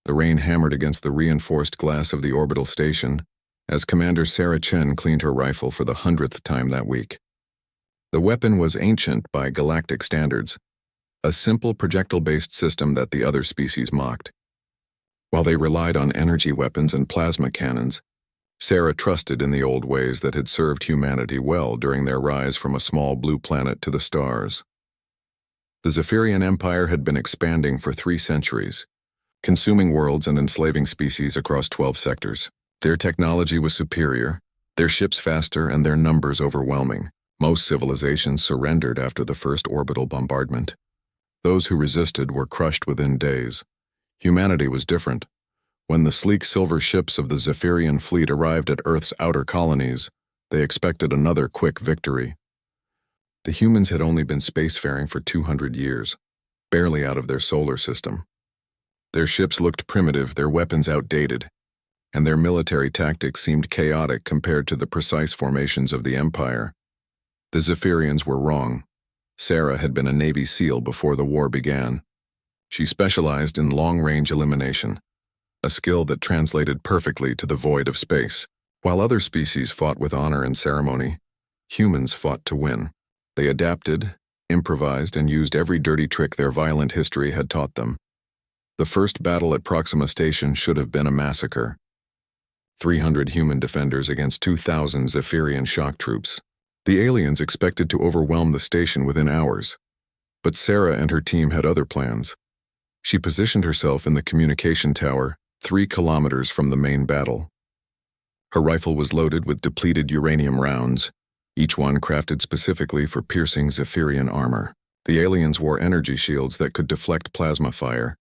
The rain hammered against the reinforced glass of the orbital station as Commander Sarah Chen cleaned her rifle for the 100th time that week. The weapon was ancient by galactic standards, a simple projectile-based system that the other species mocked. While they relied on energy weapons and plasma cannons, Sarah trusted in the old ways that had served humanity well during their rise from a small blue planet to the stars. The Zephyrian Empire had been expanding for 3 centuries, consuming worlds and enslaving species across 12 sectors. Their technology was superior, their ships faster, and their numbers overwhelming. Most civilizations surrendered after the first orbital bombardment. Those who resisted were crushed within days. Humanity was different. When the sleek silver ships of the Zephyrian fleet arrived at Earth's outer colonies, they expected another quick victory. The humans had only been spacefaring for 200 years, barely out of their solar system. Their ships looked primitive, their weapons outdated, and their military tactics seemed chaotic compared to the precise formations of the Empire. The Zephyrians were wrong. Sarah had been a Navy SEAL before the war began. She specialized in long-range elimination, a skill that translated perfectly to the void of space. While other species fought with honor and ceremony, humans fought to win. They adapted, improvised, and used every dirty trick their violent history had taught them. The first battle at Proxima Station should have been a massacre. 300 human defenders against 2,000 Zephyrian shock troops. The aliens expected to overwhelm the station within hours. But Sarah and her team had other plans. She positioned herself in the communication tower, 3 kilometers from the main battle. Her rifle was loaded with depleted uranium rounds, each one crafted specifically for piercing Zephyrian armor. The aliens wore energy shields that could deflect plasma fire,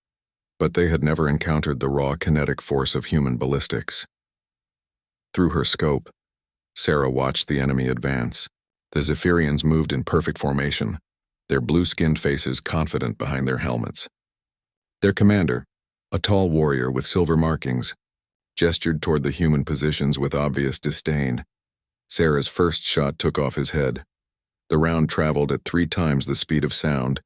but they had never encountered the raw kinetic force of human ballistics. Through her scope, Sarah watched the enemy advance. The Zephyrians moved in perfect formation, their blue-skinned faces confident behind their helmets. Their commander, a tall warrior with silver markings, gestured toward the human positions with obvious disdain. Sarah's first shot took off his head. The round traveled at 3 times the speed of sound,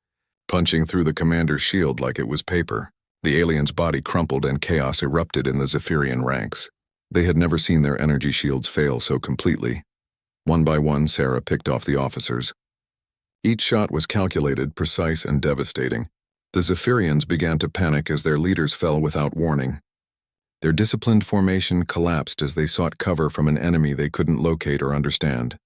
punching through the commander's shield like it was paper. The alien's body crumpled and chaos erupted in the Zephyrian ranks. They had never seen their energy shields fail so completely. One by one, Sarah picked off the officers. Each shot was calculated, precise, and devastating. The Zephyrians began to panic as their leaders fell without warning. Their disciplined formation collapsed as they sought cover from an enemy they couldn't locate or understand.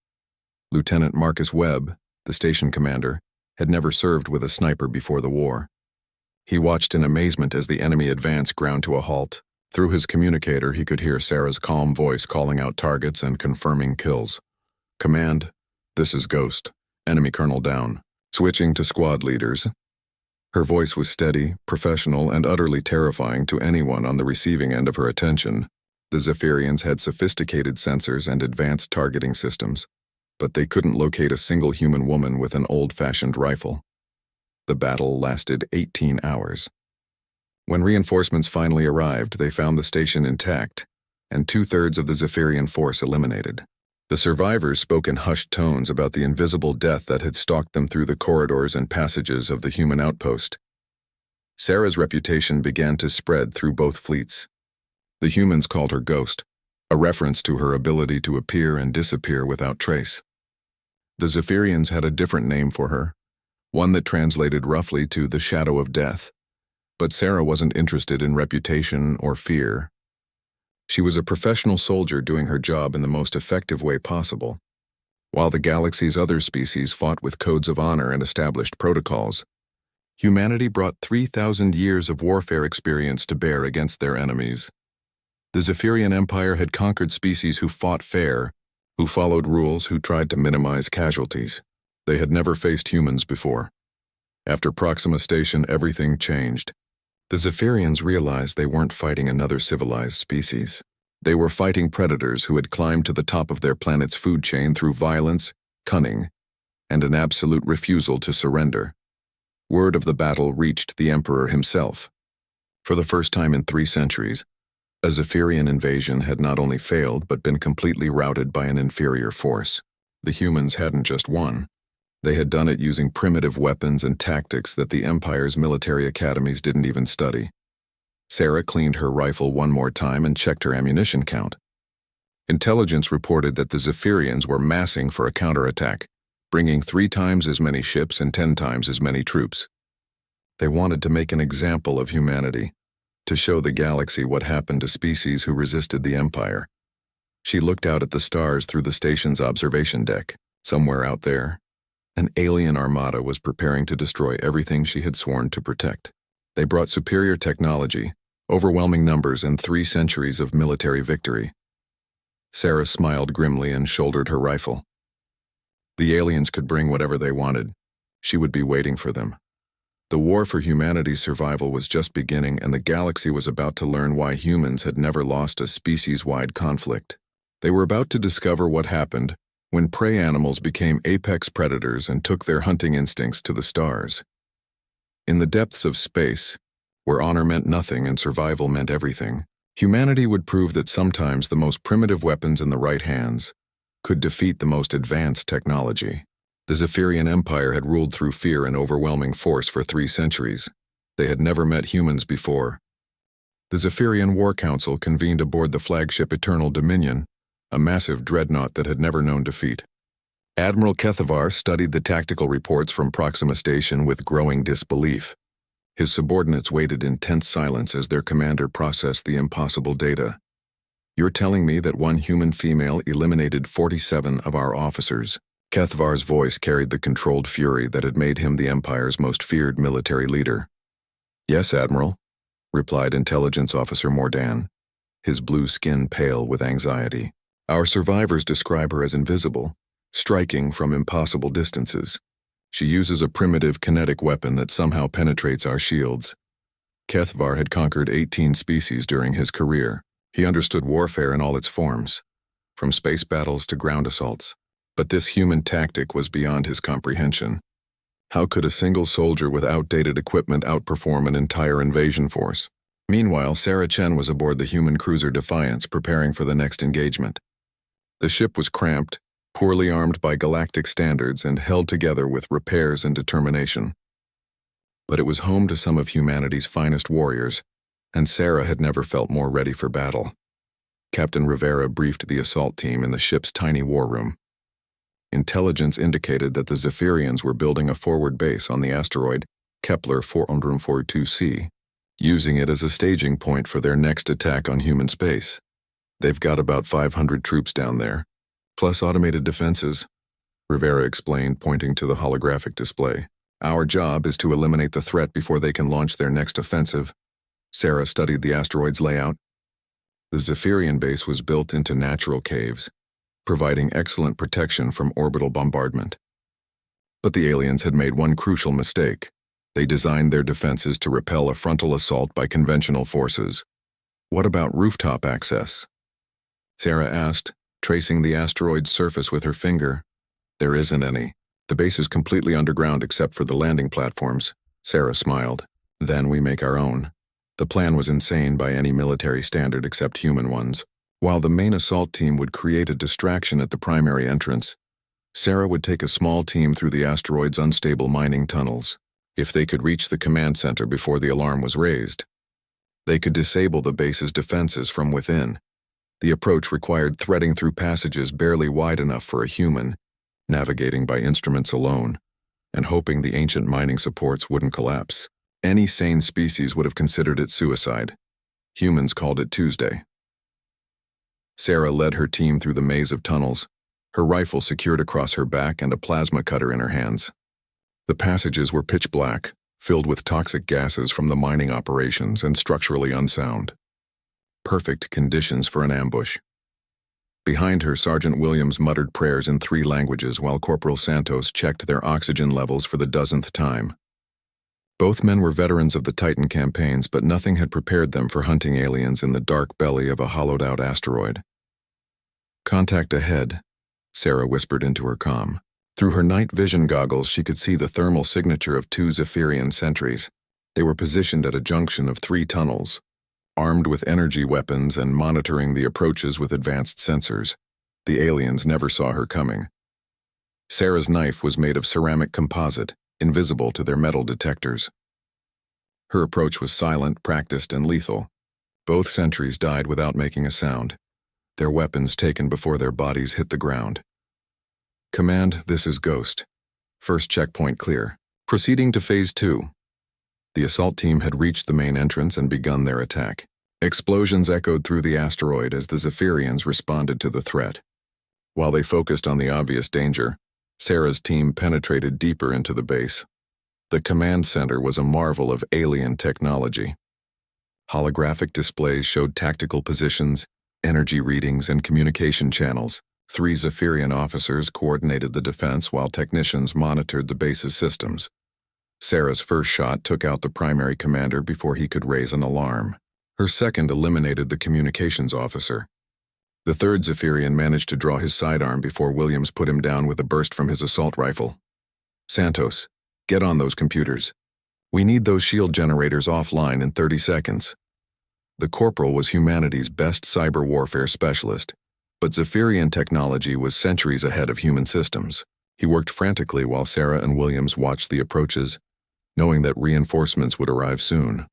Lieutenant Marcus Webb, the station commander, had never served with a sniper before the war. He watched in amazement as the enemy advance ground to a halt. Through his communicator, he could hear Sarah's calm voice calling out targets and confirming kills. "Command, this is Ghost. Enemy colonel down. Switching to squad leaders." Her voice was steady, professional, and utterly terrifying to anyone on the receiving end of her attention. The Zephyrians had sophisticated sensors and advanced targeting systems, but they couldn't locate a single human woman with an old-fashioned rifle. The battle lasted 18 hours. When reinforcements finally arrived, they found the station intact, and 2/3 of the Zephyrian force eliminated. The survivors spoke in hushed tones about the invisible death that had stalked them through the corridors and passages of the human outpost. Sarah's reputation began to spread through both fleets. The humans called her Ghost, a reference to her ability to appear and disappear without trace. The Zephyrians had a different name for her, one that translated roughly to the Shadow of Death. But Sarah wasn't interested in reputation or fear. She was a professional soldier doing her job in the most effective way possible. While the galaxy's other species fought with codes of honor and established protocols, humanity brought 3,000 years of warfare experience to bear against their enemies. The Zephyrian Empire had conquered species who fought fair, who followed rules, who tried to minimize casualties. They had never faced humans before. After Proxima Station, everything changed. The Zephyrians realized they weren't fighting another civilized species. They were fighting predators who had climbed to the top of their planet's food chain through violence, cunning, and an absolute refusal to surrender. Word of the battle reached the Emperor himself. For the first time in 3 centuries, a Zephyrian invasion had not only failed but been completely routed by an inferior force. The humans hadn't just won. They had done it using primitive weapons and tactics that the Empire's military academies didn't even study. Sarah cleaned her rifle one more time and checked her ammunition count. Intelligence reported that the Zephyrians were massing for a counterattack, bringing 3 times as many ships and 10 times as many troops. They wanted to make an example of humanity, to show the galaxy what happened to species who resisted the Empire. She looked out at the stars through the station's observation deck. Somewhere out there, an alien armada was preparing to destroy everything she had sworn to protect. They brought superior technology, overwhelming numbers, and 3 centuries of military victory. Sarah smiled grimly and shouldered her rifle. The aliens could bring whatever they wanted. She would be waiting for them. The war for humanity's survival was just beginning, and the galaxy was about to learn why humans had never lost a species-wide conflict. They were about to discover what happened when prey animals became apex predators and took their hunting instincts to the stars. In the depths of space, where honor meant nothing and survival meant everything, humanity would prove that sometimes the most primitive weapons in the right hands could defeat the most advanced technology. The Zephyrian Empire had ruled through fear and overwhelming force for 3 centuries. They had never met humans before. The Zephyrian War Council convened aboard the flagship Eternal Dominion, a massive dreadnought that had never known defeat. Admiral Kethavar studied the tactical reports from Proxima Station with growing disbelief. His subordinates waited in tense silence as their commander processed the impossible data. "You're telling me that one human female eliminated 47 of our officers?" Kethavar's voice carried the controlled fury that had made him the Empire's most feared military leader. "Yes, Admiral," replied Intelligence Officer Mordan, his blue skin pale with anxiety. "Our survivors describe her as invisible, striking from impossible distances. She uses a primitive kinetic weapon that somehow penetrates our shields." Kethavar had conquered 18 species during his career. He understood warfare in all its forms, from space battles to ground assaults. But this human tactic was beyond his comprehension. How could a single soldier with outdated equipment outperform an entire invasion force? Meanwhile, Sarah Chen was aboard the human cruiser Defiance, preparing for the next engagement. The ship was cramped, poorly armed by galactic standards, and held together with repairs and determination. But it was home to some of humanity's finest warriors, and Sarah had never felt more ready for battle. Captain Rivera briefed the assault team in the ship's tiny war room. Intelligence indicated that the Zephyrians were building a forward base on the asteroid Kepler 442c, using it as a staging point for their next attack on human space. "They've got about 500 troops down there, plus automated defenses," Rivera explained, pointing to the holographic display. "Our job is to eliminate the threat before they can launch their next offensive." Sarah studied the asteroid's layout. The Zephyrian base was built into natural caves, providing excellent protection from orbital bombardment. But the aliens had made one crucial mistake. They designed their defenses to repel a frontal assault by conventional forces. "What about rooftop access?" Sarah asked, tracing the asteroid's surface with her finger. "There isn't any. The base is completely underground except for the landing platforms," Sarah smiled. "Then we make our own." The plan was insane by any military standard except human ones. While the main assault team would create a distraction at the primary entrance, Sarah would take a small team through the asteroid's unstable mining tunnels. If they could reach the command center before the alarm was raised, they could disable the base's defenses from within. The approach required threading through passages barely wide enough for a human, navigating by instruments alone, and hoping the ancient mining supports wouldn't collapse. Any sane species would have considered it suicide. Humans called it Tuesday. Sarah led her team through the maze of tunnels, her rifle secured across her back and a plasma cutter in her hands. The passages were pitch black, filled with toxic gases from the mining operations and structurally unsound. Perfect conditions for an ambush. Behind her, Sergeant Williams muttered prayers in 3 languages while Corporal Santos checked their oxygen levels for the dozenth time. Both men were veterans of the Titan campaigns, but nothing had prepared them for hunting aliens in the dark belly of a hollowed-out asteroid. "Contact ahead," Sarah whispered into her comm. Through her night vision goggles, she could see the thermal signature of 2 Zephyrian sentries. They were positioned at a junction of 3 tunnels, armed with energy weapons and monitoring the approaches with advanced sensors. The aliens never saw her coming. Sarah's knife was made of ceramic composite, invisible to their metal detectors. Her approach was silent, practiced, and lethal. Both sentries died without making a sound, their weapons taken before their bodies hit the ground. Command, this is Ghost. First checkpoint clear. Proceeding to Phase 2. The assault team had reached the main entrance and begun their attack. Explosions echoed through the asteroid as the Zephyrians responded to the threat. While they focused on the obvious danger, Sarah's team penetrated deeper into the base. The command center was a marvel of alien technology. Holographic displays showed tactical positions, energy readings, and communication channels. 3 Zephyrian officers coordinated the defense while technicians monitored the base's systems. Sarah's first shot took out the primary commander before he could raise an alarm. Her second eliminated the communications officer. The third Zephyrian managed to draw his sidearm before Williams put him down with a burst from his assault rifle. Santos, get on those computers. We need those shield generators offline in 30 seconds. The corporal was humanity's best cyber warfare specialist, but Zephyrian technology was centuries ahead of human systems. He worked frantically while Sarah and Williams watched the approaches, knowing that reinforcements would arrive soon.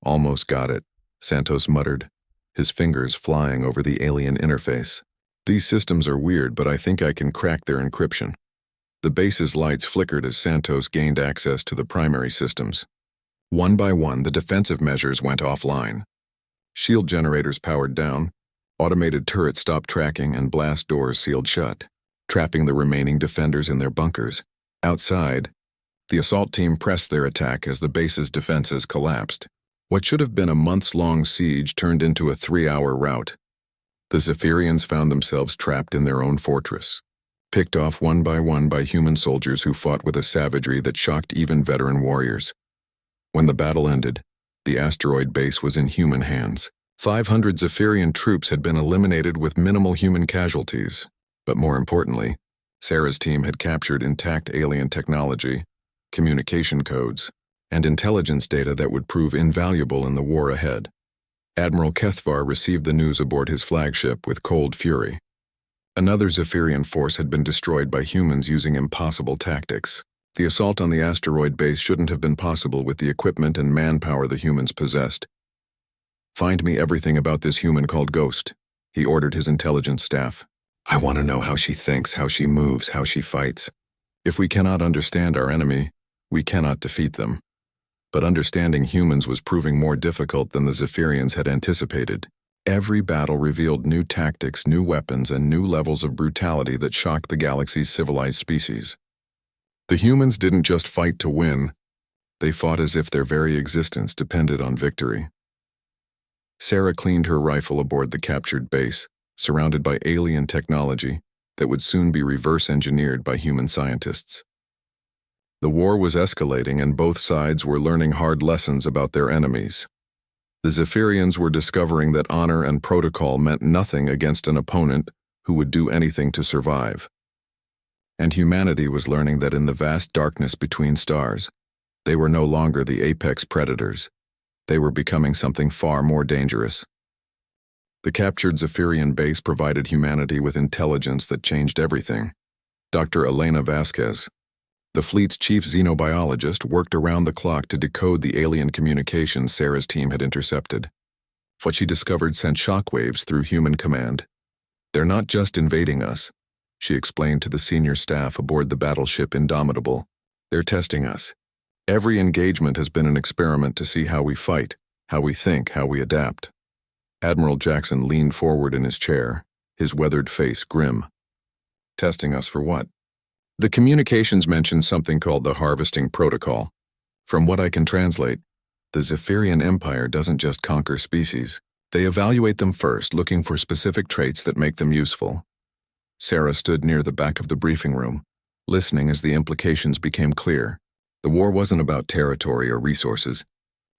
Almost got it, Santos muttered, his fingers flying over the alien interface. These systems are weird, but I think I can crack their encryption. The base's lights flickered as Santos gained access to the primary systems. One by one, the defensive measures went offline. Shield generators powered down, automated turrets stopped tracking, and blast doors sealed shut, trapping the remaining defenders in their bunkers. Outside, the assault team pressed their attack as the base's defenses collapsed. What should have been a months-long siege turned into a 3-hour rout. The Zephyrians found themselves trapped in their own fortress, picked off one by human soldiers who fought with a savagery that shocked even veteran warriors. When the battle ended, the asteroid base was in human hands. 500 Zephyrian troops had been eliminated with minimal human casualties. But more importantly, Sarah's team had captured intact alien technology, communication codes, and intelligence data that would prove invaluable in the war ahead. Admiral Kethvar received the news aboard his flagship with cold fury. Another Zephyrian force had been destroyed by humans using impossible tactics. The assault on the asteroid base shouldn't have been possible with the equipment and manpower the humans possessed. Find me everything about this human called Ghost, he ordered his intelligence staff. I want to know how she thinks, how she moves, how she fights. If we cannot understand our enemy, we cannot defeat them. But understanding humans was proving more difficult than the Zephyrians had anticipated. Every battle revealed new tactics, new weapons, and new levels of brutality that shocked the galaxy's civilized species. The humans didn't just fight to win, they fought as if their very existence depended on victory. Sarah cleaned her rifle aboard the captured base, surrounded by alien technology that would soon be reverse-engineered by human scientists. The war was escalating and both sides were learning hard lessons about their enemies. The Zephyrians were discovering that honor and protocol meant nothing against an opponent who would do anything to survive. And humanity was learning that in the vast darkness between stars, they were no longer the apex predators. They were becoming something far more dangerous. The captured Zephyrian base provided humanity with intelligence that changed everything. Dr. Elena Vasquez, the fleet's chief xenobiologist, worked around the clock to decode the alien communications Sarah's team had intercepted. What she discovered sent shockwaves through human command. They're not just invading us, she explained to the senior staff aboard the battleship Indomitable. They're testing us. Every engagement has been an experiment to see how we fight, how we think, how we adapt. Admiral Jackson leaned forward in his chair, his weathered face grim. Testing us for what? The communications mentioned something called the Harvesting Protocol. From what I can translate, the Zephyrian Empire doesn't just conquer species. They evaluate them first, looking for specific traits that make them useful. Sarah stood near the back of the briefing room, listening as the implications became clear. The war wasn't about territory or resources.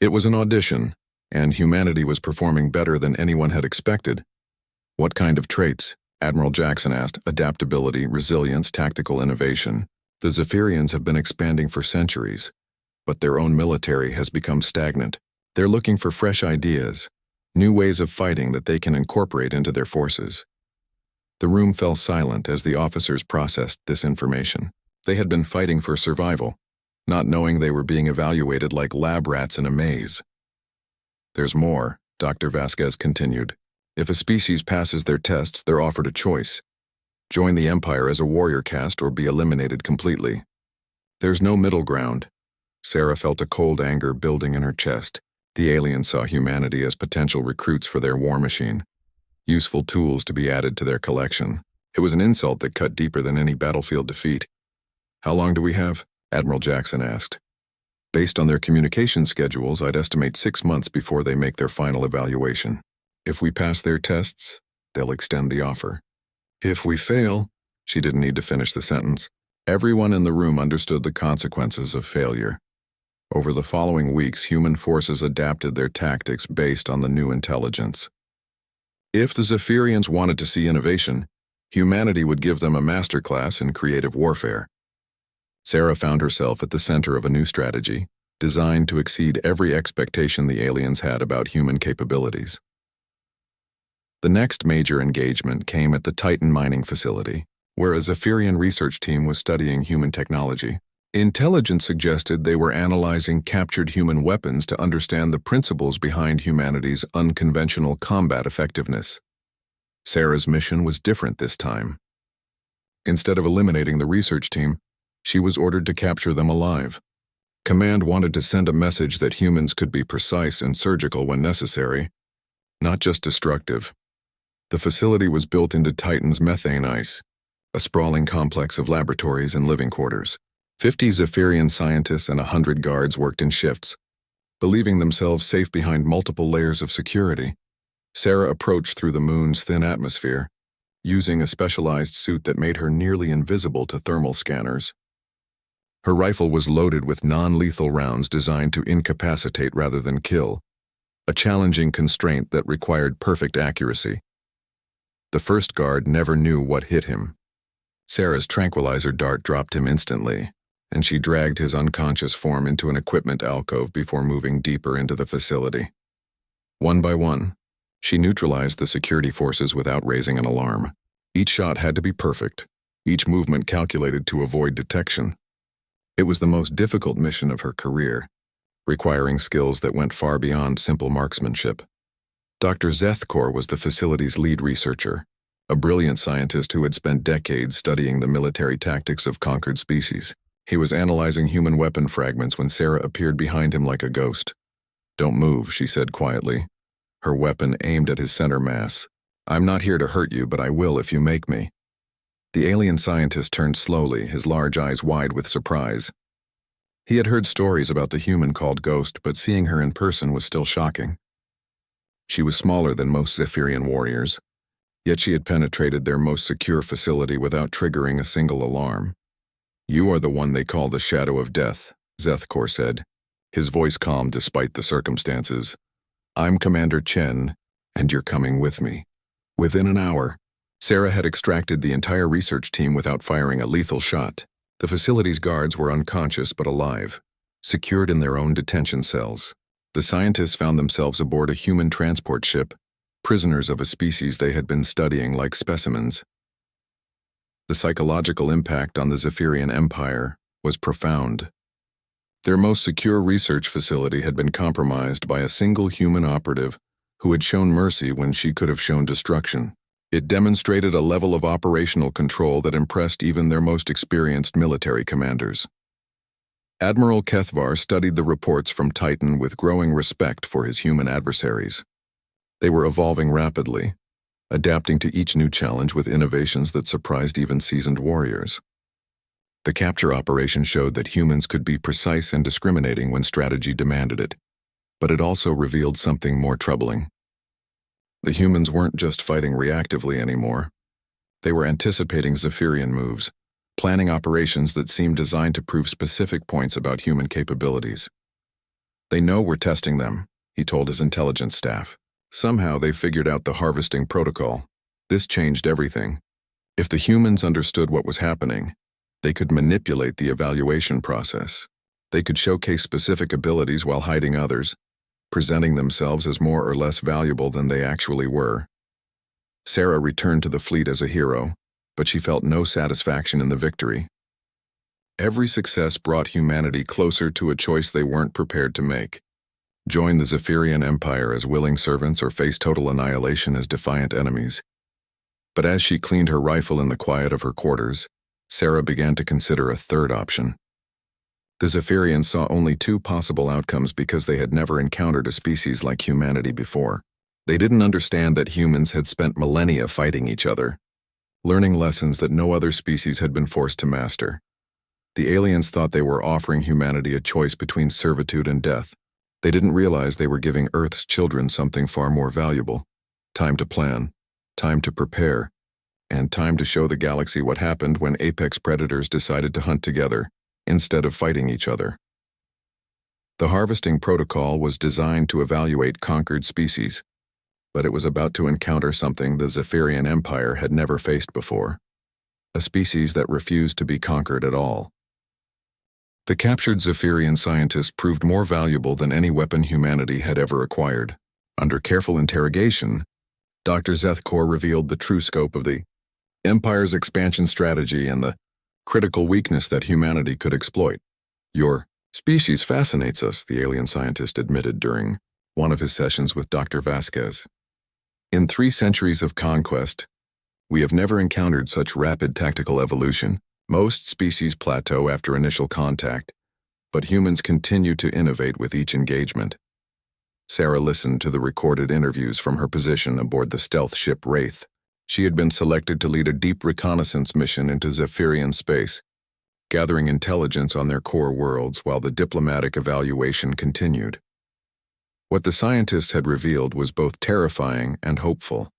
It was an audition, and humanity was performing better than anyone had expected. What kind of traits? Admiral Jackson asked. Adaptability, resilience, tactical innovation. The Zephyrians have been expanding for centuries, but their own military has become stagnant. They're looking for fresh ideas, new ways of fighting that they can incorporate into their forces. The room fell silent as the officers processed this information. They had been fighting for survival, not knowing they were being evaluated like lab rats in a maze. "There's more," Dr. Vasquez continued. "If a species passes their tests, they're offered a choice. Join the Empire as a warrior caste or be eliminated completely. There's no middle ground." Sarah felt a cold anger building in her chest. The aliens saw humanity as potential recruits for their war machine, useful tools to be added to their collection. It was an insult that cut deeper than any battlefield defeat. "How long do we have?" Admiral Jackson asked. "Based on their communication schedules, I'd estimate 6 months before they make their final evaluation. If we pass their tests, they'll extend the offer. If we fail," she didn't need to finish the sentence. Everyone in the room understood the consequences of failure. Over the following weeks, human forces adapted their tactics based on the new intelligence. If the Zephyrians wanted to see innovation, humanity would give them a masterclass in creative warfare. Sarah found herself at the center of a new strategy, designed to exceed every expectation the aliens had about human capabilities. The next major engagement came at the Titan mining facility, where a Zephyrian research team was studying human technology. Intelligence suggested they were analyzing captured human weapons to understand the principles behind humanity's unconventional combat effectiveness. Sarah's mission was different this time. Instead of eliminating the research team, she was ordered to capture them alive. Command wanted to send a message that humans could be precise and surgical when necessary, not just destructive. The facility was built into Titan's methane ice, a sprawling complex of laboratories and living quarters. 50 Zephyrian scientists and 100 guards worked in shifts, believing themselves safe behind multiple layers of security. Sarah approached through the moon's thin atmosphere, using a specialized suit that made her nearly invisible to thermal scanners. Her rifle was loaded with non-lethal rounds designed to incapacitate rather than kill, a challenging constraint that required perfect accuracy. The first guard never knew what hit him. Sarah's tranquilizer dart dropped him instantly, and she dragged his unconscious form into an equipment alcove before moving deeper into the facility. One by one, she neutralized the security forces without raising an alarm. Each shot had to be perfect, each movement calculated to avoid detection. It was the most difficult mission of her career, requiring skills that went far beyond simple marksmanship. Dr. Zethkor was the facility's lead researcher, a brilliant scientist who had spent decades studying the military tactics of conquered species. He was analyzing human weapon fragments when Sarah appeared behind him like a ghost. "Don't move," she said quietly, her weapon aimed at his center mass. "I'm not here to hurt you, but I will if you make me." The alien scientist turned slowly, his large eyes wide with surprise. He had heard stories about the human called Ghost, but seeing her in person was still shocking. She was smaller than most Zephyrian warriors, yet she had penetrated their most secure facility without triggering a single alarm. "You are the one they call the Shadow of Death," Zethkor said, his voice calm despite the circumstances. "I'm Commander Chen, and you're coming with me." Within an hour, Sarah had extracted the entire research team without firing a lethal shot. The facility's guards were unconscious but alive, secured in their own detention cells. The scientists found themselves aboard a human transport ship, prisoners of a species they had been studying like specimens. The psychological impact on the Zephyrian Empire was profound. Their most secure research facility had been compromised by a single human operative who had shown mercy when she could have shown destruction. It demonstrated a level of operational control that impressed even their most experienced military commanders. Admiral Kethvar studied the reports from Titan with growing respect for his human adversaries. They were evolving rapidly, adapting to each new challenge with innovations that surprised even seasoned warriors. The capture operation showed that humans could be precise and discriminating when strategy demanded it, but it also revealed something more troubling. The humans weren't just fighting reactively anymore. They were anticipating Zephyrian moves, planning operations that seemed designed to prove specific points about human capabilities. "They know we're testing them," he told his intelligence staff. "Somehow they figured out the harvesting protocol. This changed everything. If the humans understood what was happening, they could manipulate the evaluation process. They could showcase specific abilities while hiding others, presenting themselves as more or less valuable than they actually were." Sarah returned to the fleet as a hero, but she felt no satisfaction in the victory. Every success brought humanity closer to a choice they weren't prepared to make. Join the Zephyrian Empire as willing servants or face total annihilation as defiant enemies. But as she cleaned her rifle in the quiet of her quarters, Sarah began to consider a third option. The Zephyrians saw only two possible outcomes because they had never encountered a species like humanity before. They didn't understand that humans had spent millennia fighting each other, learning lessons that no other species had been forced to master. The aliens thought they were offering humanity a choice between servitude and death. They didn't realize they were giving Earth's children something far more valuable: time to plan, time to prepare, and time to show the galaxy what happened when apex predators decided to hunt together instead of fighting each other. The harvesting protocol was designed to evaluate conquered species, but it was about to encounter something the Zephyrian Empire had never faced before: a species that refused to be conquered at all. The captured Zephyrian scientists proved more valuable than any weapon humanity had ever acquired. Under careful interrogation, Dr. Zethkor revealed the true scope of the Empire's expansion strategy and the critical weakness that humanity could exploit. "Your species fascinates us," the alien scientist admitted during one of his sessions with Dr. Vasquez. "In 3 centuries of conquest, we have never encountered such rapid tactical evolution. Most species plateau after initial contact, but humans continue to innovate with each engagement." Sarah listened to the recorded interviews from her position aboard the stealth ship Wraith. She had been selected to lead a deep reconnaissance mission into Zephyrian space, gathering intelligence on their core worlds while the diplomatic evaluation continued. What the scientists had revealed was both terrifying and hopeful.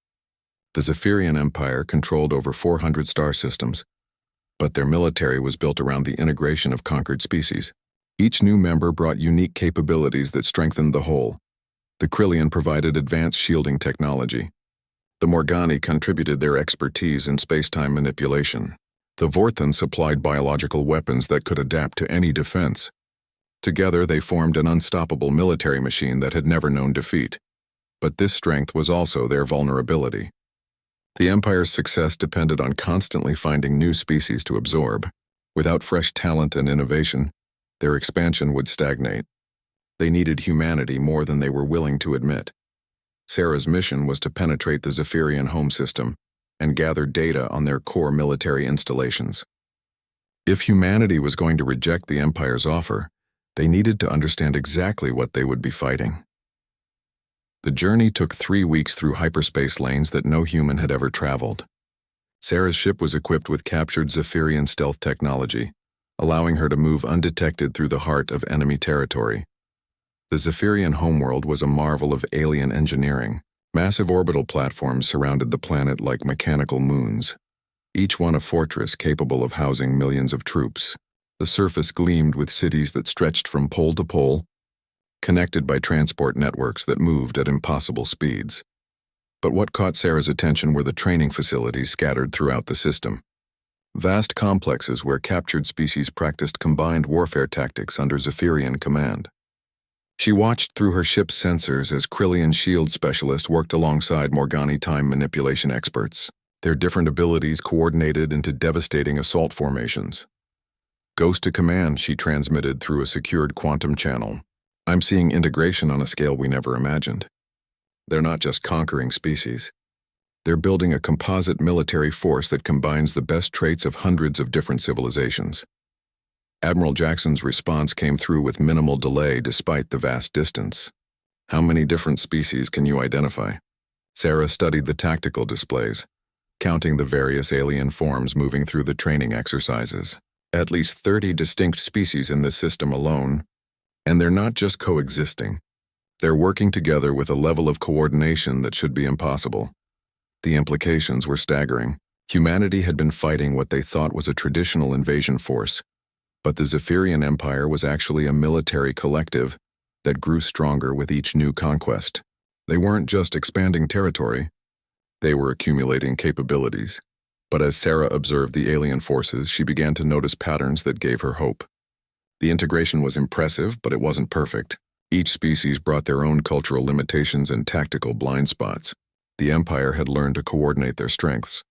The Zephyrian Empire controlled over 400 star systems, but their military was built around the integration of conquered species. Each new member brought unique capabilities that strengthened the whole. The Krillian provided advanced shielding technology. The Morgani contributed their expertise in space-time manipulation. The Vorthon supplied biological weapons that could adapt to any defense. Together they formed an unstoppable military machine that had never known defeat. But this strength was also their vulnerability. The Empire's success depended on constantly finding new species to absorb. Without fresh talent and innovation, their expansion would stagnate. They needed humanity more than they were willing to admit. Sarah's mission was to penetrate the Zephyrian home system and gather data on their core military installations. If humanity was going to reject the Empire's offer, they needed to understand exactly what they would be fighting. The journey took 3 weeks through hyperspace lanes that no human had ever traveled. Sarah's ship was equipped with captured Zephyrian stealth technology, allowing her to move undetected through the heart of enemy territory. The Zephyrian homeworld was a marvel of alien engineering. Massive orbital platforms surrounded the planet like mechanical moons, each one a fortress capable of housing millions of troops. The surface gleamed with cities that stretched from pole to pole, connected by transport networks that moved at impossible speeds. But what caught Sarah's attention were the training facilities scattered throughout the system. Vast complexes where captured species practiced combined warfare tactics under Zephyrian command. She watched through her ship's sensors as Krillian shield specialists worked alongside Morgani time manipulation experts. Their different abilities coordinated into devastating assault formations. "Ghost to command," she transmitted through a secured quantum channel. "I'm seeing integration on a scale we never imagined. They're not just conquering species. They're building a composite military force that combines the best traits of hundreds of different civilizations." Admiral Jackson's response came through with minimal delay despite the vast distance. "How many different species can you identify?" Sarah studied the tactical displays, counting the various alien forms moving through the training exercises. At least 30 distinct species in this system alone, and they're not just coexisting. They're working together with a level of coordination that should be impossible. The implications were staggering. Humanity had been fighting what they thought was a traditional invasion force, but the Zephyrian Empire was actually a military collective that grew stronger with each new conquest. They weren't just expanding territory, they were accumulating capabilities. But as Sarah observed the alien forces, she began to notice patterns that gave her hope. The integration was impressive, but it wasn't perfect. Each species brought their own cultural limitations and tactical blind spots. The Empire had learned to coordinate their strengths,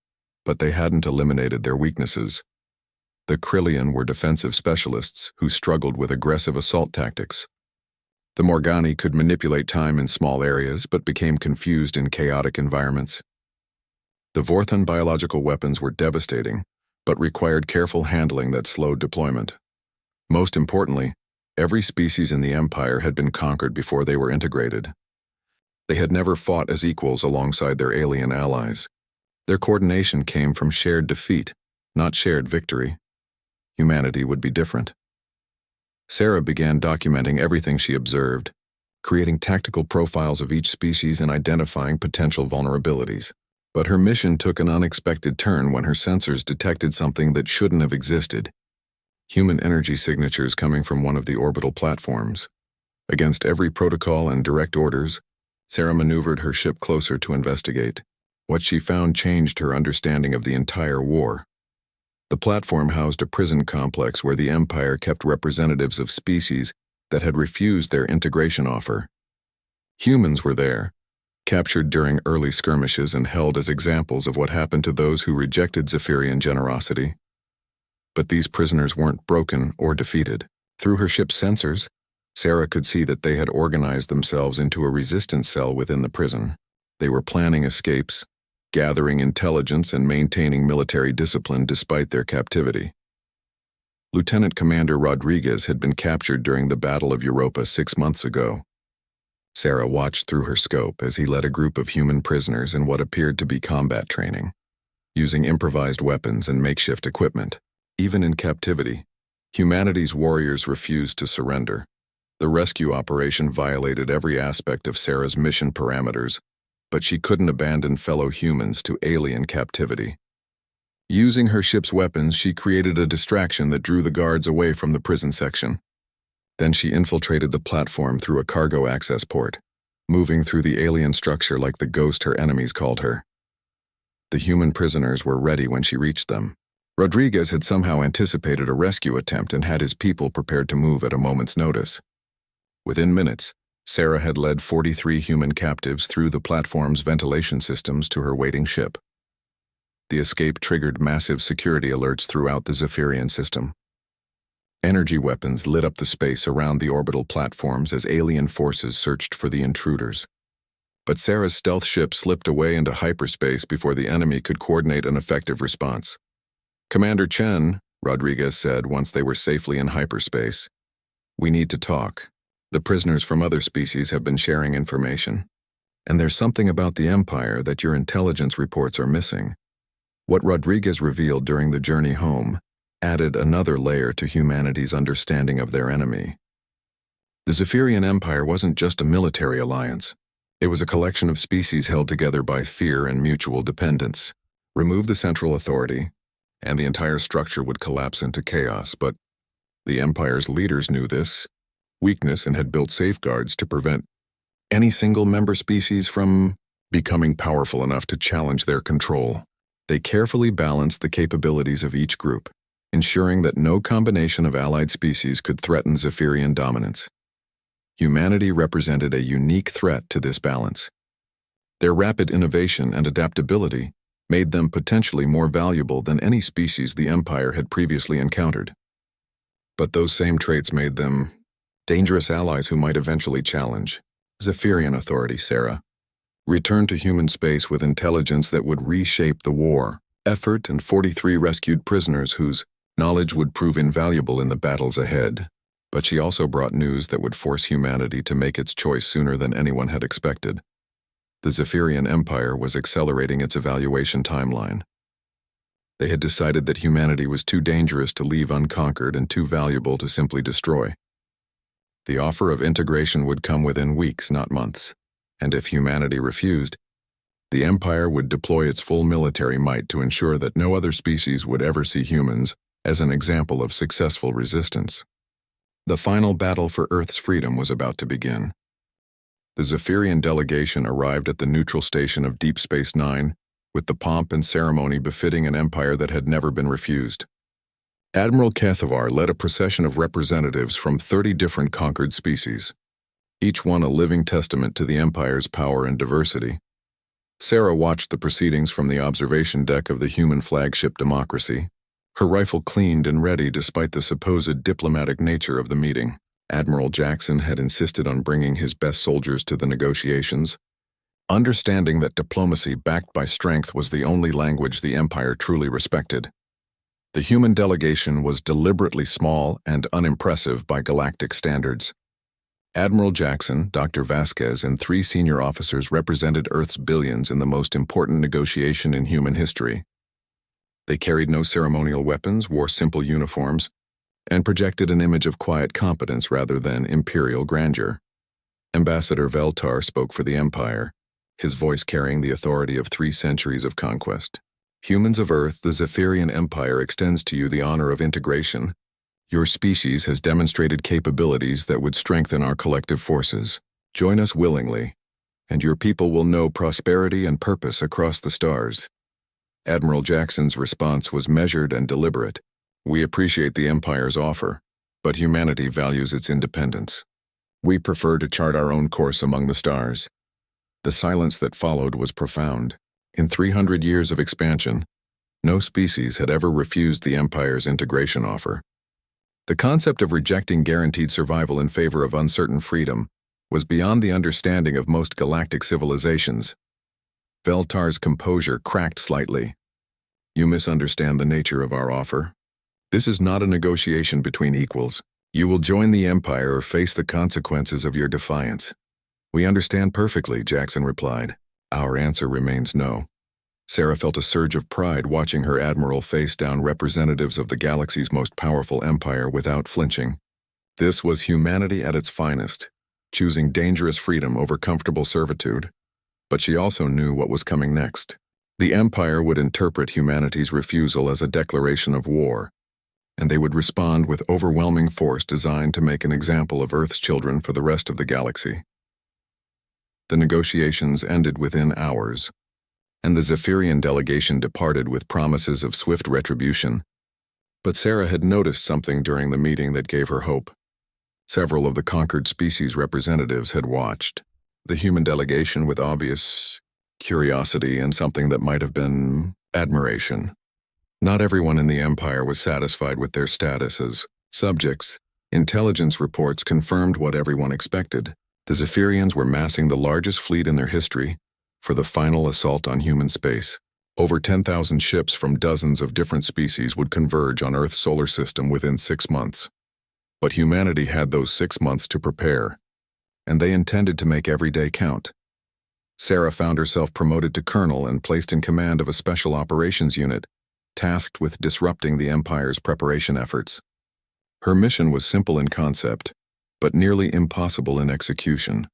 but they hadn't eliminated their weaknesses. The Krillian were defensive specialists who struggled with aggressive assault tactics. The Morgani could manipulate time in small areas but became confused in chaotic environments. The Vorthon biological weapons were devastating, but required careful handling that slowed deployment. Most importantly, every species in the Empire had been conquered before they were integrated. They had never fought as equals alongside their alien allies. Their coordination came from shared defeat, not shared victory. Humanity would be different. Sarah began documenting everything she observed, creating tactical profiles of each species and identifying potential vulnerabilities. But her mission took an unexpected turn when her sensors detected something that shouldn't have existed: human energy signatures coming from one of the orbital platforms. Against every protocol and direct orders, Sarah maneuvered her ship closer to investigate. What she found changed her understanding of the entire war. The platform housed a prison complex where the Empire kept representatives of species that had refused their integration offer. Humans were there, captured during early skirmishes and held as examples of what happened to those who rejected Zephyrian generosity. But these prisoners weren't broken or defeated. Through her ship's sensors, Sarah could see that they had organized themselves into a resistance cell within the prison. They were planning escapes, gathering intelligence and maintaining military discipline despite their captivity. Lieutenant Commander Rodriguez had been captured during the Battle of Europa 6 months ago. Sarah watched through her scope as he led a group of human prisoners in what appeared to be combat training, using improvised weapons and makeshift equipment. Even in captivity, humanity's warriors refused to surrender. The rescue operation violated every aspect of Sarah's mission parameters, but she couldn't abandon fellow humans to alien captivity. Using her ship's weapons, she created a distraction that drew the guards away from the prison section. Then she infiltrated the platform through a cargo access port, moving through the alien structure like the ghost her enemies called her. The human prisoners were ready when she reached them. Rodriguez had somehow anticipated a rescue attempt and had his people prepared to move at a moment's notice. Within minutes, Sarah had led 43 human captives through the platform's ventilation systems to her waiting ship. The escape triggered massive security alerts throughout the Zephyrian system. Energy weapons lit up the space around the orbital platforms as alien forces searched for the intruders. But Sarah's stealth ship slipped away into hyperspace before the enemy could coordinate an effective response. "Commander Chen," Rodriguez said once they were safely in hyperspace, "we need to talk. The prisoners from other species have been sharing information. And there's something about the Empire that your intelligence reports are missing." What Rodriguez revealed during the journey home added another layer to humanity's understanding of their enemy. The Zephyrian Empire wasn't just a military alliance. It was a collection of species held together by fear and mutual dependence. Remove the central authority, and the entire structure would collapse into chaos, but the Empire's leaders knew this weakness and had built safeguards to prevent any single member species from becoming powerful enough to challenge their control. They carefully balanced the capabilities of each group, ensuring that no combination of allied species could threaten Zephyrian dominance. Humanity represented a unique threat to this balance. Their rapid innovation and adaptability made them potentially more valuable than any species the Empire had previously encountered. But those same traits made them dangerous allies who might eventually challenge Zephyrian authority. Sarah returned to human space with intelligence that would reshape the war effort and 43 rescued prisoners whose knowledge would prove invaluable in the battles ahead. But she also brought news that would force humanity to make its choice sooner than anyone had expected. The Zephyrian Empire was accelerating its evaluation timeline. They had decided that humanity was too dangerous to leave unconquered and too valuable to simply destroy. The offer of integration would come within weeks, not months, and if humanity refused, the Empire would deploy its full military might to ensure that no other species would ever see humans as an example of successful resistance. The final battle for Earth's freedom was about to begin. The Zephyrian delegation arrived at the neutral station of Deep Space Nine with the pomp and ceremony befitting an empire that had never been refused. Admiral Kethavar led a procession of representatives from 30 different conquered species, each one a living testament to the Empire's power and diversity. Sarah watched the proceedings from the observation deck of the human flagship Democracy, her rifle cleaned and ready despite the supposed diplomatic nature of the meeting. Admiral Jackson had insisted on bringing his best soldiers to the negotiations, understanding that diplomacy backed by strength was the only language the Empire truly respected. The human delegation was deliberately small and unimpressive by galactic standards. Admiral Jackson, Dr. Vasquez, and 3 senior officers represented Earth's billions in the most important negotiation in human history. They carried no ceremonial weapons, wore simple uniforms, and projected an image of quiet competence rather than imperial grandeur. Ambassador Veltar spoke for the Empire, his voice carrying the authority of 3 centuries of conquest. Humans of Earth, the Zephyrian Empire extends to you the honor of integration. Your species has demonstrated capabilities that would strengthen our collective forces. Join us willingly, and your people will know prosperity and purpose across the stars. Admiral Jackson's response was measured and deliberate. We appreciate the Empire's offer, but humanity values its independence. We prefer to chart our own course among the stars. The silence that followed was profound. In 300 years of expansion, no species had ever refused the Empire's integration offer. The concept of rejecting guaranteed survival in favor of uncertain freedom was beyond the understanding of most galactic civilizations. Veltar's composure cracked slightly. You misunderstand the nature of our offer. This is not a negotiation between equals. You will join the Empire or face the consequences of your defiance. We understand perfectly, Jackson replied. Our answer remains no. Sarah felt a surge of pride watching her admiral face down representatives of the galaxy's most powerful empire without flinching. This was humanity at its finest, choosing dangerous freedom over comfortable servitude. But she also knew what was coming next. The Empire would interpret humanity's refusal as a declaration of war, and they would respond with overwhelming force designed to make an example of Earth's children for the rest of the galaxy. The negotiations ended within hours, and the Zephyrian delegation departed with promises of swift retribution. But Sarah had noticed something during the meeting that gave her hope. Several of the conquered species representatives had watched the human delegation with obvious curiosity and something that might have been admiration. Not everyone in the Empire was satisfied with their status as subjects. Intelligence reports confirmed what everyone expected. The Zephyrians were massing the largest fleet in their history for the final assault on human space. Over 10,000 ships from dozens of different species would converge on Earth's solar system within 6 months. But humanity had those 6 months to prepare, and they intended to make every day count. Sarah found herself promoted to colonel and placed in command of a special operations unit, tasked with disrupting the Empire's preparation efforts. Her mission was simple in concept, but nearly impossible in execution.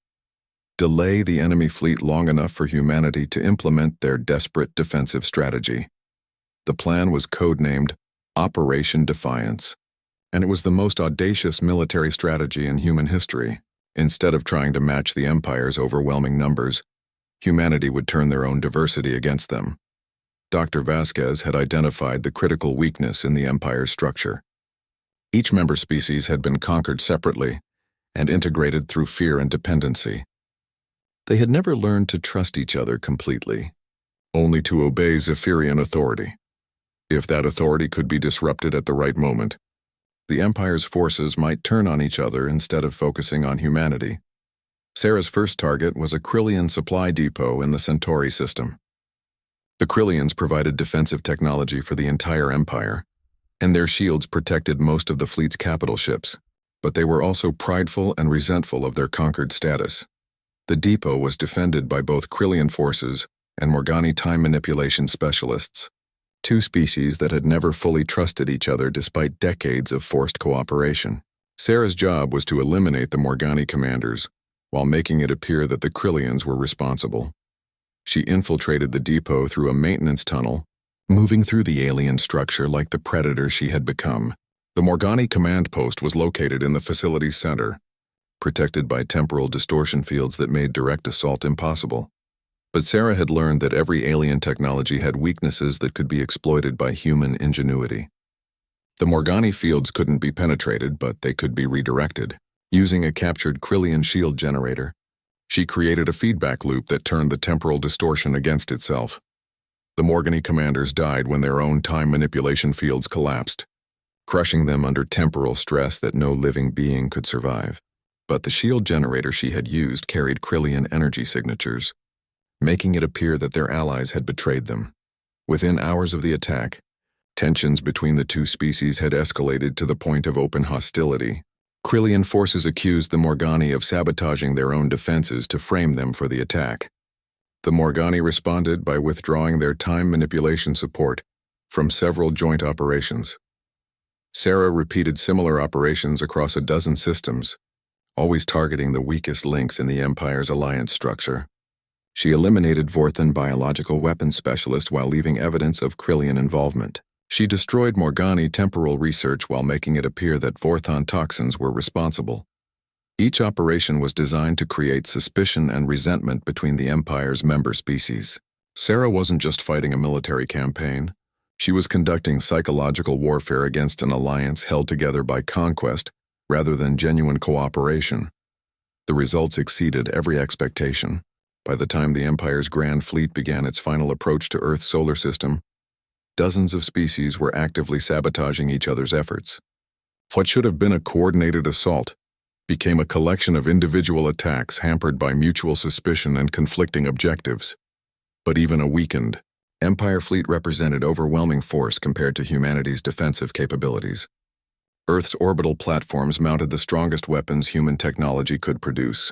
Delay the enemy fleet long enough for humanity to implement their desperate defensive strategy. The plan was codenamed Operation Defiance, and it was the most audacious military strategy in human history. Instead of trying to match the Empire's overwhelming numbers, humanity would turn their own diversity against them. Dr. Vasquez had identified the critical weakness in the Empire's structure. Each member species had been conquered separately and integrated through fear and dependency. They had never learned to trust each other completely, only to obey Zephyrian authority. If that authority could be disrupted at the right moment, the Empire's forces might turn on each other instead of focusing on humanity. Sarah's first target was a Krillian supply depot in the Centauri system. The Krillians provided defensive technology for the entire Empire, and their shields protected most of the fleet's capital ships, but they were also prideful and resentful of their conquered status. The depot was defended by both Krillian forces and Morgani time manipulation specialists, 2 species that had never fully trusted each other despite decades of forced cooperation. Sarah's job was to eliminate the Morgani commanders, while making it appear that the Krillians were responsible. She infiltrated the depot through a maintenance tunnel, moving through the alien structure like the predator she had become. The Morgani command post was located in the facility's center, protected by temporal distortion fields that made direct assault impossible. But Sarah had learned that every alien technology had weaknesses that could be exploited by human ingenuity. The Morgani fields couldn't be penetrated, but they could be redirected. Using a captured Krillian shield generator, she created a feedback loop that turned the temporal distortion against itself. The Morgany commanders died when their own time manipulation fields collapsed, crushing them under temporal stress that no living being could survive. But the shield generator she had used carried Krillian energy signatures, making it appear that their allies had betrayed them. Within hours of the attack, tensions between the two species had escalated to the point of open hostility. Krillian forces accused the Morgany of sabotaging their own defenses to frame them for the attack. The Morgany responded by withdrawing their time manipulation support from several joint operations. Sarah repeated similar operations across a dozen systems, always targeting the weakest links in the Empire's alliance structure. She eliminated Vorthan biological weapons specialist while leaving evidence of Krillian involvement. She destroyed Morgany temporal research while making it appear that Vorthan toxins were responsible. Each operation was designed to create suspicion and resentment between the Empire's member species. Sarah wasn't just fighting a military campaign. She was conducting psychological warfare against an alliance held together by conquest rather than genuine cooperation. The results exceeded every expectation. By the time the Empire's Grand Fleet began its final approach to Earth's solar system, dozens of species were actively sabotaging each other's efforts. What should have been a coordinated assault became a collection of individual attacks hampered by mutual suspicion and conflicting objectives. But even a weakened Empire fleet represented overwhelming force compared to humanity's defensive capabilities. Earth's orbital platforms mounted the strongest weapons human technology could produce,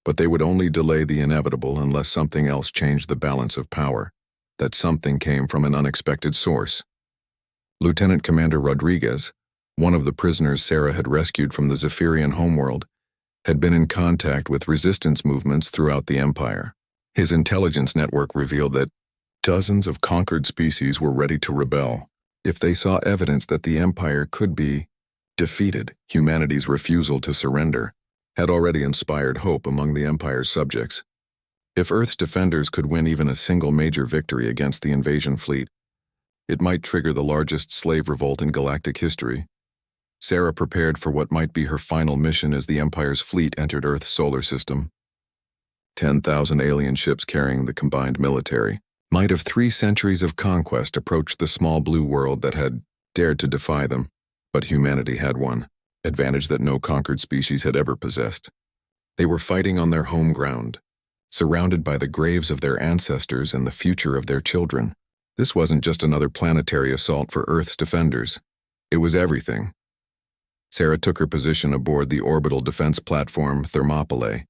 but they would only delay the inevitable unless something else changed the balance of power. That something came from an unexpected source. Lieutenant Commander Rodriguez, one of the prisoners Sarah had rescued from the Zephyrian homeworld, had been in contact with resistance movements throughout the Empire. His intelligence network revealed that dozens of conquered species were ready to rebel if they saw evidence that the Empire could be defeated. Humanity's refusal to surrender had already inspired hope among the Empire's subjects. If Earth's defenders could win even a single major victory against the invasion fleet, it might trigger the largest slave revolt in galactic history. Sarah prepared for what might be her final mission as the Empire's fleet entered Earth's solar system. 10,000 alien ships carrying the combined military might have 3 centuries of conquest approached the small blue world that had dared to defy them. But humanity had one advantage that no conquered species had ever possessed. They were fighting on their home ground, surrounded by the graves of their ancestors and the future of their children. This wasn't just another planetary assault for Earth's defenders. It was everything. Sarah took her position aboard the orbital defense platform Thermopylae,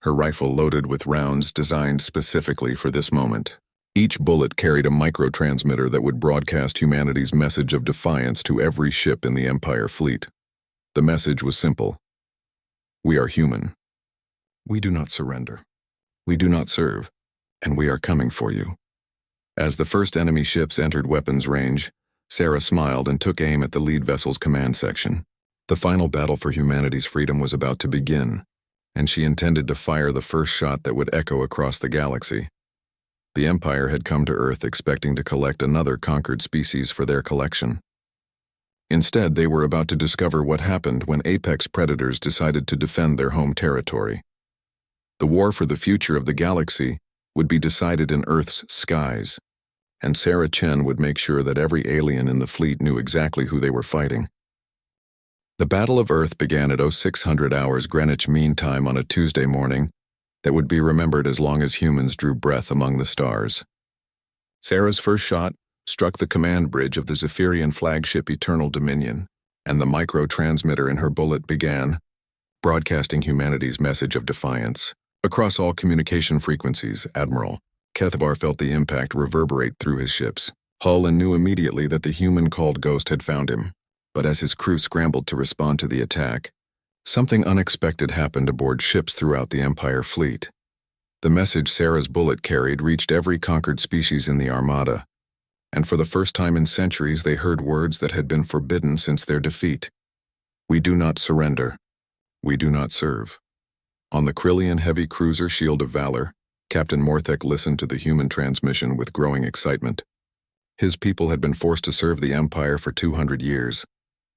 her rifle loaded with rounds designed specifically for this moment. Each bullet carried a microtransmitter that would broadcast humanity's message of defiance to every ship in the Empire fleet. The message was simple. We are human. We do not surrender. We do not serve, and we are coming for you. As the first enemy ships entered weapons range, Sarah smiled and took aim at the lead vessel's command section. The final battle for humanity's freedom was about to begin, and she intended to fire the first shot that would echo across the galaxy. The Empire had come to Earth expecting to collect another conquered species for their collection. Instead, they were about to discover what happened when apex predators decided to defend their home territory. The war for the future of the galaxy would be decided in Earth's skies, and Sarah Chen would make sure that every alien in the fleet knew exactly who they were fighting. The Battle of Earth began at 0600 hours Greenwich Mean Time on a Tuesday morning that would be remembered as long as humans drew breath among the stars. Sarah's first shot struck the command bridge of the Zephyrian flagship Eternal Dominion, and the micro-transmitter in her bullet began broadcasting humanity's message of defiance. Across all communication frequencies, Admiral Kethvar felt the impact reverberate through his ships. Hull knew immediately that the human called Ghost had found him, but as his crew scrambled to respond to the attack, something unexpected happened aboard ships throughout the Empire fleet. The message Sarah's bullet carried reached every conquered species in the Armada, and for the first time in centuries they heard words that had been forbidden since their defeat. We do not surrender. We do not serve. On the Krillian heavy cruiser Shield of Valor, Captain Morthek listened to the human transmission with growing excitement. His people had been forced to serve the Empire for 200 years,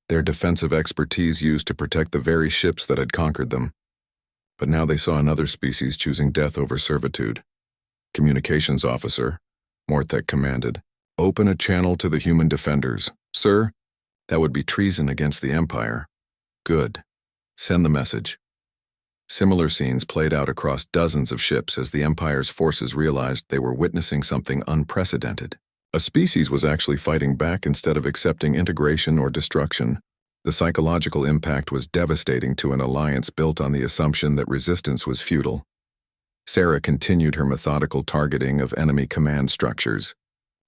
their defensive expertise used to protect the very ships that had conquered them. But now they saw another species choosing death over servitude. Communications Officer Mortek commanded. Open a channel to the human defenders. Sir, that would be treason against the Empire. Good. Send the message. Similar scenes played out across dozens of ships as the Empire's forces realized they were witnessing something unprecedented. A species was actually fighting back instead of accepting integration or destruction. The psychological impact was devastating to an alliance built on the assumption that resistance was futile. Sarah continued her methodical targeting of enemy command structures,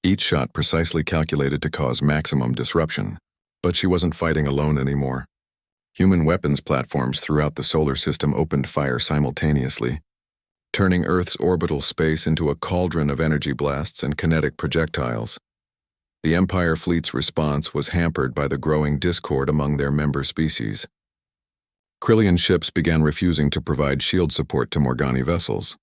each shot precisely calculated to cause maximum disruption. But she wasn't fighting alone anymore. Human weapons platforms throughout the solar system opened fire simultaneously, turning Earth's orbital space into a cauldron of energy blasts and kinetic projectiles. The Empire fleet's response was hampered by the growing discord among their member species. Krillian ships began refusing to provide shield support to Morgani vessels.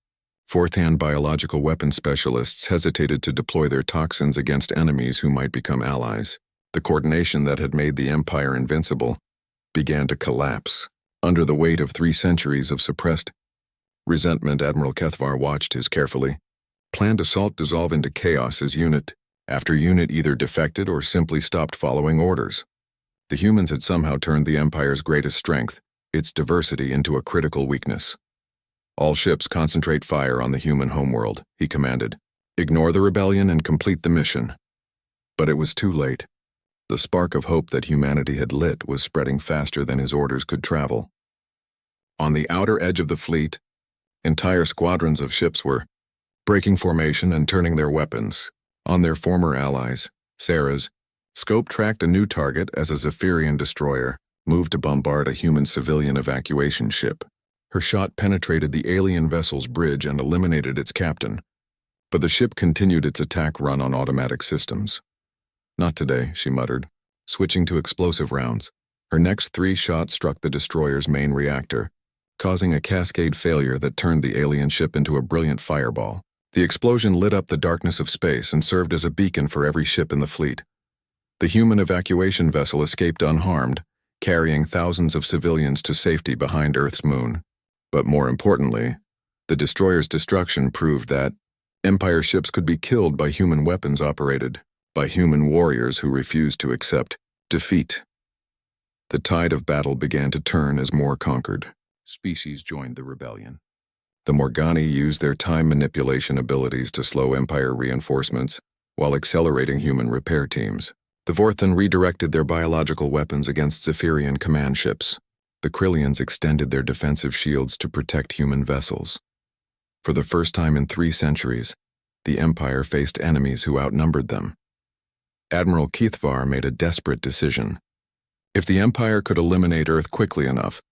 Fourth-hand biological weapon specialists hesitated to deploy their toxins against enemies who might become allies. The coordination that had made the Empire invincible began to collapse. Under the weight of 3 centuries of suppressed resentment, Admiral Kethvar watched his carefully planned assault dissolve into chaos as unit after unit either defected or simply stopped following orders. The humans had somehow turned the Empire's greatest strength, its diversity, into a critical weakness. All ships concentrate fire on the human homeworld, he commanded. Ignore the rebellion and complete the mission. But it was too late. The spark of hope that humanity had lit was spreading faster than his orders could travel. On the outer edge of the fleet, entire squadrons of ships were breaking formation and turning their weapons on their former allies. Sarah's scope tracked a new target as a Zephyrian destroyer moved to bombard a human civilian evacuation ship. Her shot penetrated the alien vessel's bridge and eliminated its captain, but the ship continued its attack run on automatic systems. Not today, she muttered, switching to explosive rounds. Her next 3 shots struck the destroyer's main reactor, causing a cascade failure that turned the alien ship into a brilliant fireball. The explosion lit up the darkness of space and served as a beacon for every ship in the fleet. The human evacuation vessel escaped unharmed, carrying thousands of civilians to safety behind Earth's moon. But more importantly, the destroyer's destruction proved that Empire ships could be killed by human weapons operated by human warriors who refused to accept defeat. The tide of battle began to turn as more conquered species joined the rebellion. The Morgani used their time manipulation abilities to slow Empire reinforcements while accelerating human repair teams. The Vorthan redirected their biological weapons against Zephyrian command ships. The Krillians extended their defensive shields to protect human vessels. For the first time in 3 centuries, the Empire faced enemies who outnumbered them. Admiral Kethvar made a desperate decision. If the Empire could eliminate Earth quickly enough,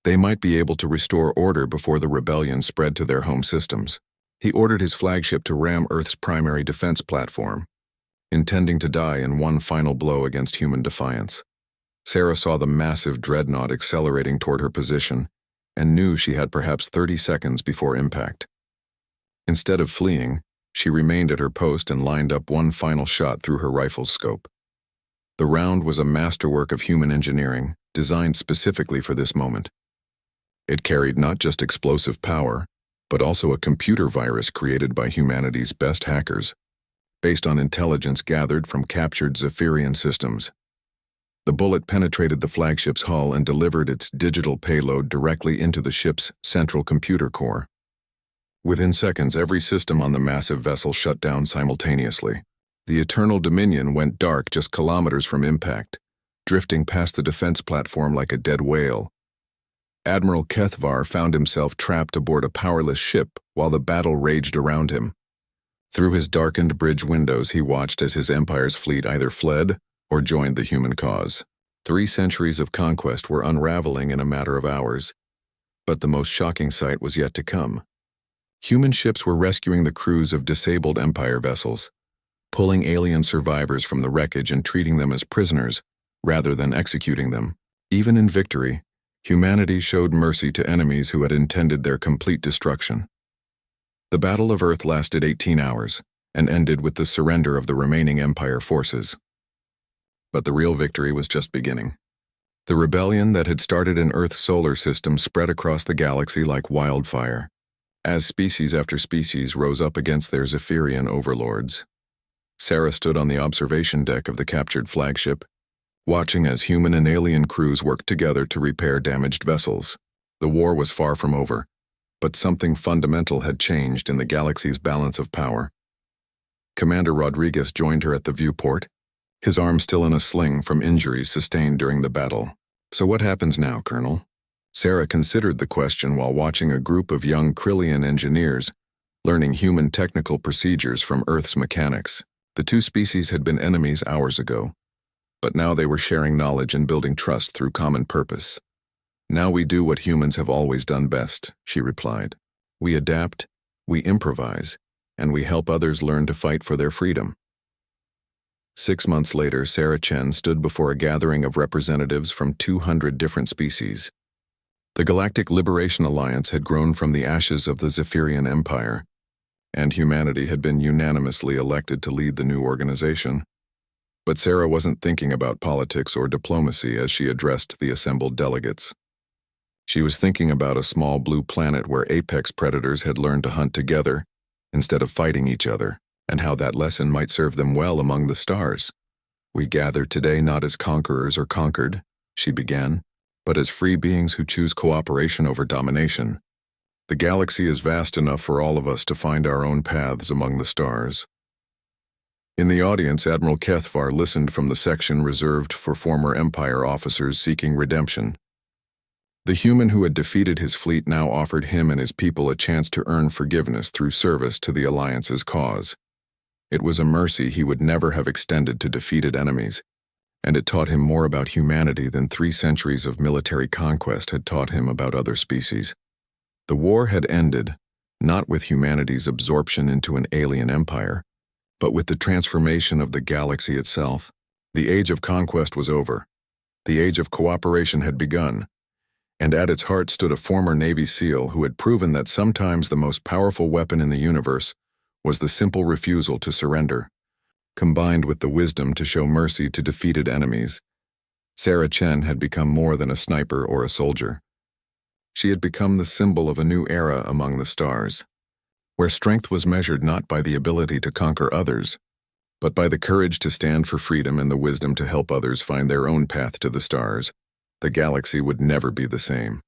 they might be able to restore order before the rebellion spread to their home systems. He ordered his flagship to ram Earth's primary defense platform, intending to die in one final blow against human defiance. Sarah saw the massive dreadnought accelerating toward her position and knew she had perhaps 30 seconds before impact. Instead of fleeing, she remained at her post and lined up one final shot through her rifle's scope. The round was a masterwork of human engineering, designed specifically for this moment. It carried not just explosive power, but also a computer virus created by humanity's best hackers, based on intelligence gathered from captured Zephyrian systems. The bullet penetrated the flagship's hull and delivered its digital payload directly into the ship's central computer core. Within seconds, every system on the massive vessel shut down simultaneously. The Eternal Dominion went dark just kilometers from impact, drifting past the defense platform like a dead whale. Admiral Kethvar found himself trapped aboard a powerless ship while the battle raged around him. Through his darkened bridge windows, he watched as his Empire's fleet either fled or joined the human cause. 3 centuries of conquest were unraveling in a matter of hours, but the most shocking sight was yet to come. Human ships were rescuing the crews of disabled Empire vessels, pulling alien survivors from the wreckage and treating them as prisoners rather than executing them. Even in victory, humanity showed mercy to enemies who had intended their complete destruction. The Battle of Earth lasted 18 hours and ended with the surrender of the remaining Empire forces. But the real victory was just beginning. The rebellion that had started in Earth's solar system spread across the galaxy like wildfire. As species after species rose up against their Zephyrian overlords, Sarah stood on the observation deck of the captured flagship, watching as human and alien crews worked together to repair damaged vessels. The war was far from over, but something fundamental had changed in the galaxy's balance of power. Commander Rodriguez joined her at the viewport, his arm still in a sling from injuries sustained during the battle. "So what happens now, Colonel?" Sarah considered the question while watching a group of young Krillian engineers learning human technical procedures from Earth's mechanics. The two species had been enemies hours ago, but now they were sharing knowledge and building trust through common purpose. "Now we do what humans have always done best," she replied. "We adapt, we improvise, and we help others learn to fight for their freedom." 6 months later, Sarah Chen stood before a gathering of representatives from 200 different species. The Galactic Liberation Alliance had grown from the ashes of the Zephyrian Empire, and humanity had been unanimously elected to lead the new organization. But Sarah wasn't thinking about politics or diplomacy as she addressed the assembled delegates. She was thinking about a small blue planet where apex predators had learned to hunt together instead of fighting each other, and how that lesson might serve them well among the stars. "We gather today not as conquerors or conquered," she began, "but as free beings who choose cooperation over domination. The galaxy is vast enough for all of us to find our own paths among the stars." In the audience, Admiral Kethvar listened from the section reserved for former Empire officers seeking redemption. The human who had defeated his fleet now offered him and his people a chance to earn forgiveness through service to the Alliance's cause. It was a mercy he would never have extended to defeated enemies, and it taught him more about humanity than 3 centuries of military conquest had taught him about other species. The war had ended, not with humanity's absorption into an alien empire, but with the transformation of the galaxy itself. The age of conquest was over. The age of cooperation had begun, and at its heart stood a former Navy SEAL who had proven that sometimes the most powerful weapon in the universe was the simple refusal to surrender. Combined with the wisdom to show mercy to defeated enemies, Sarah Chen had become more than a sniper or a soldier. She had become the symbol of a new era among the stars, where strength was measured not by the ability to conquer others, but by the courage to stand for freedom and the wisdom to help others find their own path to the stars. The galaxy would never be the same.